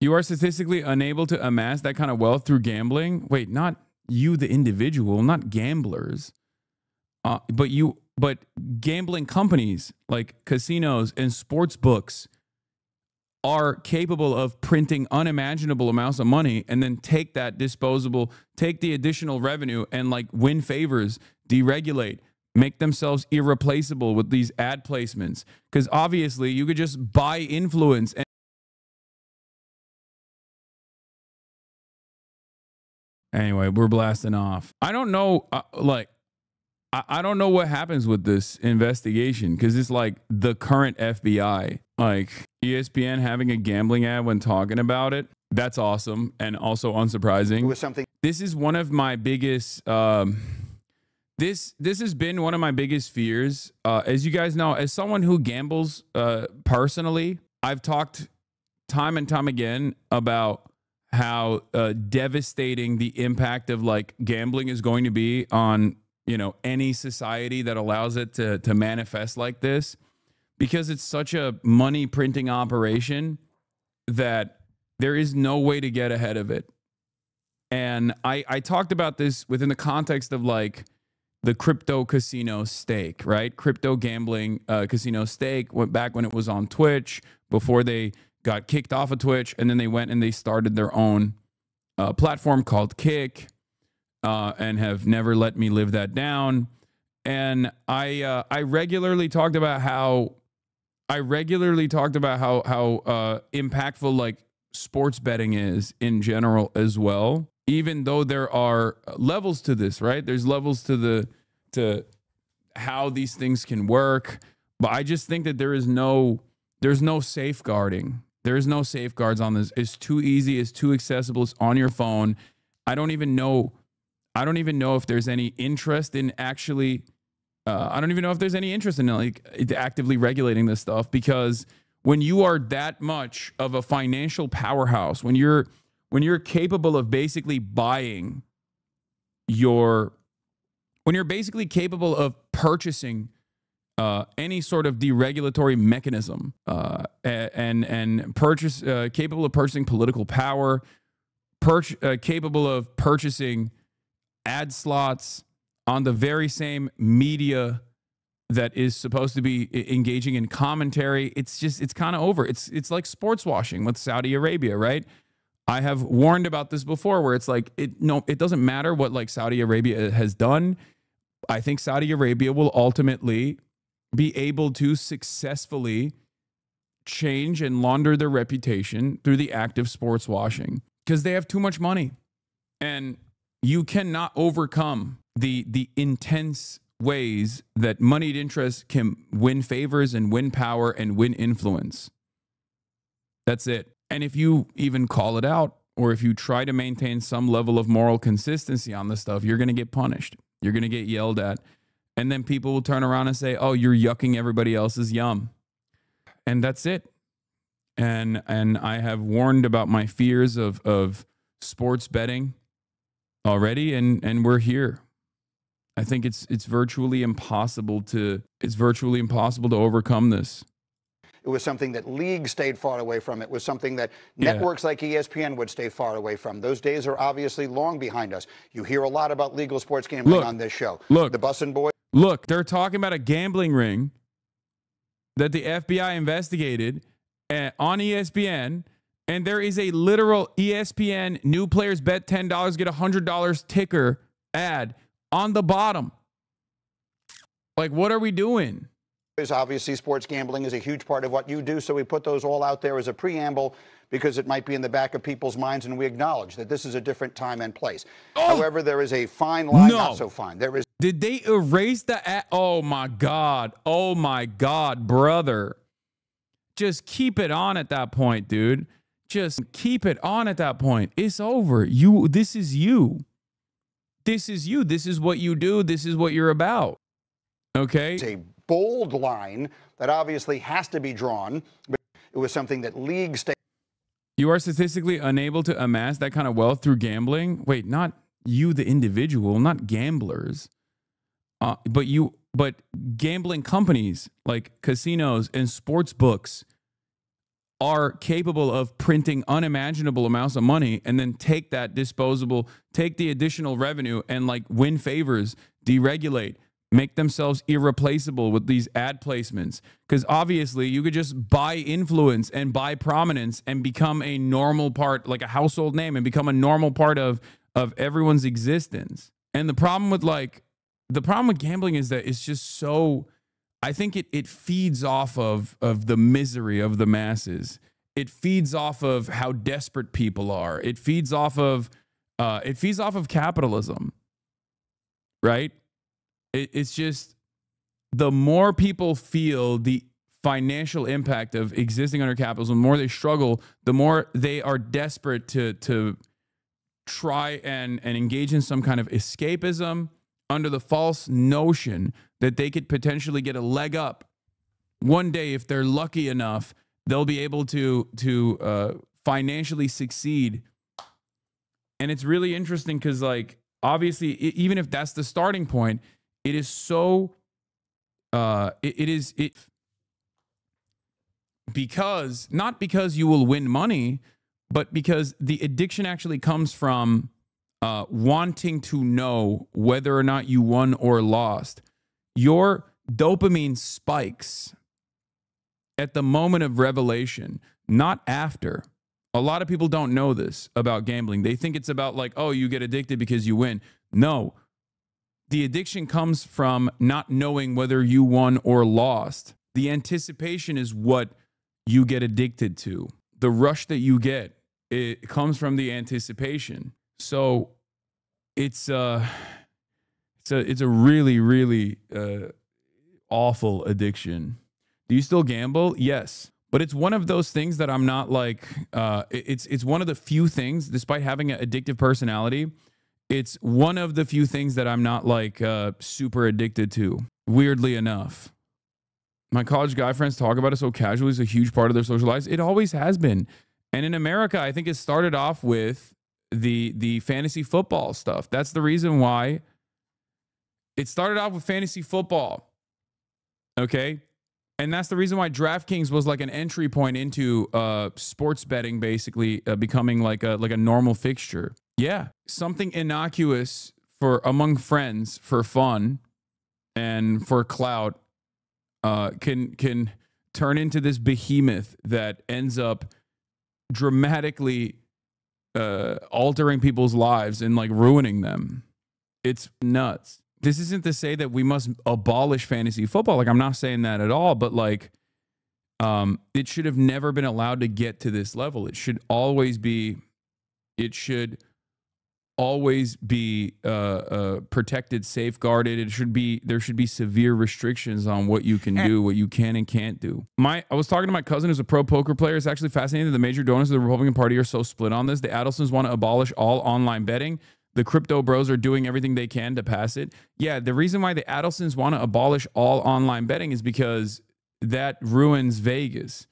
You are statistically unable to amass that kind of wealth through gambling. Wait, not you, the individual, not gamblers, but gambling companies like casinos and sports books are capable of printing unimaginable amounts of money and then take the additional revenue and like win favors, deregulate, make themselves irreplaceable with these ad placements. Because obviously you could just buy influence. Anyway, we're blasting off. I don't know, I don't know what happens with this investigation because it's like the current FBI. Like ESPN having a gambling ad when talking about it. That's awesome and also unsurprising. It was something. This is one of my biggest. This has been one of my biggest fears. As you guys know, as someone who gambles personally, I've talked time and time again about how devastating the impact of like gambling is going to be on, you know, any society that allows it to manifest like this, because it's such a money printing operation that there is no way to get ahead of it. And I talked about this within the context of like the crypto casino stake, right? Crypto gambling casino stake went back when it was on Twitch before they got kicked off of Twitch. And then they went and they started their own platform called Kick. And have never let me live that down. And I regularly talked about how impactful like sports betting is in general as well. Even though there are levels to this, right? There's levels to how these things can work, but I just think that there's no safeguarding. There's no safeguards on this. It's too easy. It's too accessible. It's on your phone. I don't even know if there's any interest in actually, I don't even know if there's any interest in like actively regulating this stuff, because when you are that much of a financial powerhouse, when you're capable of basically when you're basically capable of purchasing any sort of deregulatory mechanism and capable of purchasing political power, capable of purchasing ad slots on the very same media that is supposed to be engaging in commentary. It's kind of over. It's like sports washing with Saudi Arabia, right? I have warned about this before where it's like, it doesn't matter what like Saudi Arabia has done. I think Saudi Arabia will ultimately be able to successfully change and launder their reputation through the act of sports washing because they have too much money. And you cannot overcome the intense ways that moneyed interests can win favors and win power and win influence. That's it. And if you even call it out, or if you try to maintain some level of moral consistency on this stuff, you're going to get punished. You're going to get yelled at. And then people will turn around and say, oh, you're yucking everybody else's yum. And that's it. And I have warned about my fears of sports betting already, and we're here. I think it's virtually impossible to overcome this. It was something that leagues stayed far away from. It was something that networks like ESPN would stay far away from. Those days are obviously long behind us. You hear a lot about legal sports gambling on this show. Look, the Bussin' Boys. Look, they're talking about a gambling ring that the FBI investigated on ESPN, and there is a literal ESPN new players bet $10, get $100 ticker ad on the bottom. Like, what are we doing? Obviously, sports gambling is a huge part of what you do, so we put those all out there as a preamble because it might be in the back of people's minds, and we acknowledge that this is a different time and place. However, there is a fine line, not so fine. There is. Did they erase the ad? Oh, my God. Oh, my God, brother. Just keep it on at that point, dude. Just keep it on at that point. It's over. This is you. This is you. This is what you do. This is what you're about. Okay? It's a bold line that obviously has to be drawn, but it was something that leagues stay. You are statistically unable to amass that kind of wealth through gambling. Wait, not you, the individual, not gamblers, but gambling companies like casinos and sports books are capable of printing unimaginable amounts of money and then take the additional revenue and like win favors, deregulate, make themselves irreplaceable with these ad placements. Because obviously you could just buy influence and buy prominence and become a normal part, like a household name, and become a normal part of everyone's existence. And the problem with gambling is that it's just so, I think it feeds off of the misery of the masses. It feeds off of how desperate people are. It feeds off of capitalism, right? It's just, the more people feel the financial impact of existing under capitalism, the more they struggle, the more they are desperate to try and engage in some kind of escapism under the false notion that they could potentially get a leg up. One day, if they're lucky enough, they'll be able to financially succeed. And it's really interesting because, like, obviously, even if that's the starting point, it is so, because, not because you will win money, but because the addiction actually comes from wanting to know whether or not you won or lost. Your dopamine spikes at the moment of revelation, not after. A lot of people don't know this about gambling. They think it's about like, oh, you get addicted because you win. No, the addiction comes from not knowing whether you won or lost. The anticipation is what you get addicted to. The rush that you get, it comes from the anticipation. So it's a really, really awful addiction. Do you still gamble? Yes. But it's one of those things that I'm not like, it's one of the few things, despite having an addictive personality, it's one of the few things that I'm not like super addicted to, weirdly enough. My college guy friends talk about it so casually. It's a huge part of their social lives. It always has been. And in America, I think it started off with the fantasy football stuff. That's the reason why it started off with fantasy football. Okay. And that's the reason why DraftKings was like an entry point into sports betting, basically becoming like a normal fixture. Yeah. Something innocuous for among friends for fun and for clout can turn into this behemoth that ends up dramatically altering people's lives and like ruining them. It's nuts. This isn't to say that we must abolish fantasy football. Like, I'm not saying that at all, but like, it should have never been allowed to get to this level. It should always be protected, safeguarded. There should be severe restrictions on what you can do, what you can and can't do. I was talking to my cousin who's a pro poker player. It's actually fascinating that the major donors of the Republican Party are so split on this. The Adelsons want to abolish all online betting. The crypto bros are doing everything they can to pass it. Yeah, the reason why the Adelsons want to abolish all online betting is because that ruins Vegas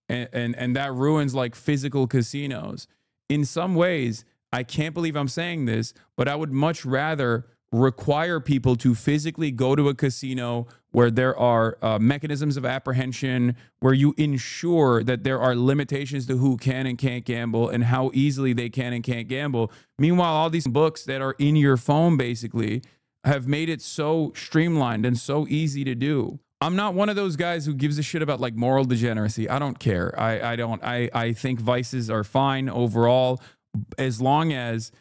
and that ruins like physical casinos. In some ways, I can't believe I'm saying this, but I would much rather require people to physically go to a casino where there are mechanisms of apprehension, where you ensure that there are limitations to who can and can't gamble and how easily they can and can't gamble. Meanwhile, all these books that are in your phone basically have made it so streamlined and so easy to do. I'm not one of those guys who gives a shit about like moral degeneracy. I don't care. I think vices are fine overall, as long as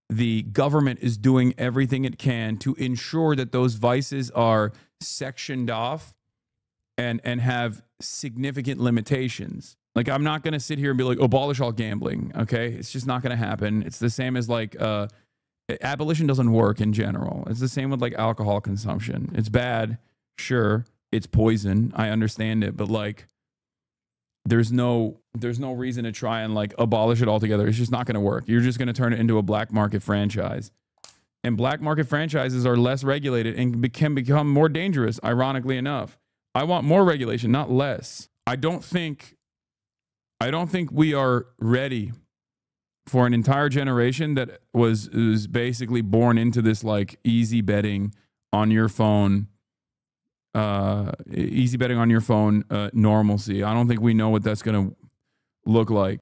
the government is doing everything it can to ensure that those vices are sectioned off and have significant limitations. Like, I'm not going to sit here and be like, abolish all gambling. Okay. It's just not going to happen. It's the same as like, abolition doesn't work in general. It's the same with like alcohol consumption. It's bad. Sure. It's poison. I understand it. But like, there's no reason to try and like abolish it altogether. It's just not going to work. You're just going to turn it into a black market franchise. And black market franchises are less regulated and can become more dangerous, ironically enough. I want more regulation, not less. I don't think we are ready for an entire generation that was basically born into this like easy betting on your phone normalcy. I don't think we know what that's going to look like?